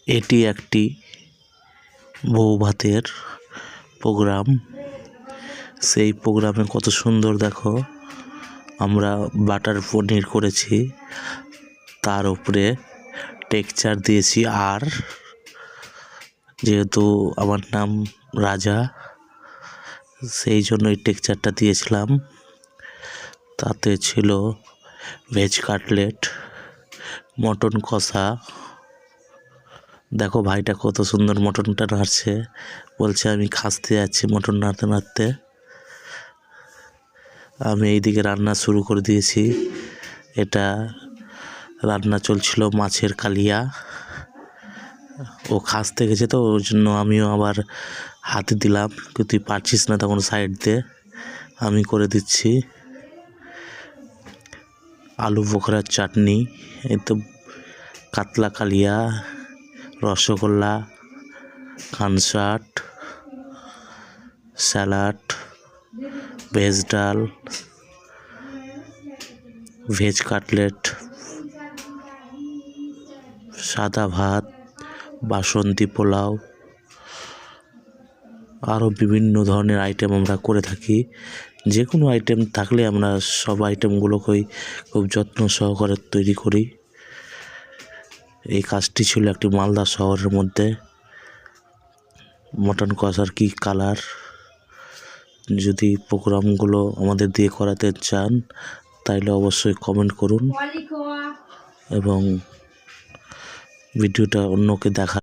এটি একটি বউ ভাতের প্রোগ্রাম। সেই প্রোগ্রামে কত সুন্দর দেখো, আমরা বাটার পনির করেছি, তার উপরে টেক্সচার দিয়েছি। আর যেহেতু আমার নাম রাজা, সেই জন্য এই টেক্সচারটা দিয়েছিলাম। তাতে ছিল ভেজ কাটলেট, মটন কষা। দেখো ভাইটা কত সুন্দর মটনটা নাড়ছে, বলছে আমি খাসতে যাচ্ছি মটন নাড়তে নাড়তে। আমি এইদিকে রান্না শুরু করে দিয়েছি। এটা রান্না চলছিল মাছের কালিয়া। ও খাসতে গেছে তো, ওই জন্য আমিও আবার হাতে দিলাম, তুই পারছিস না তখন সাইড দে, আমি করে দিচ্ছি। আলু বোখরার চাটনি, এই তো কাতলা কালিয়া, রসগোল্লা, কানসাট, স্যালাড, ভেজ ডাল, ভেজ কাটলেট, সাদা ভাত, বাসন্তী পোলাও, আরও বিভিন্ন ধরনের আইটেম আমরা করে থাকি। যে কোনো আইটেম থাকলে আমরা সব আইটেমগুলোকেই খুব যত্ন সহকারে তৈরি করি। এই কাজটি ছিল একটি মালদা শহরের মধ্যে। মটন কষার কি কালার! যদি প্রোগ্রামগুলো আমাদের দিয়ে করাতে চান তাইলে অবশ্যই কমেন্ট করুন এবং ভিডিওটা অন্যকে দেখা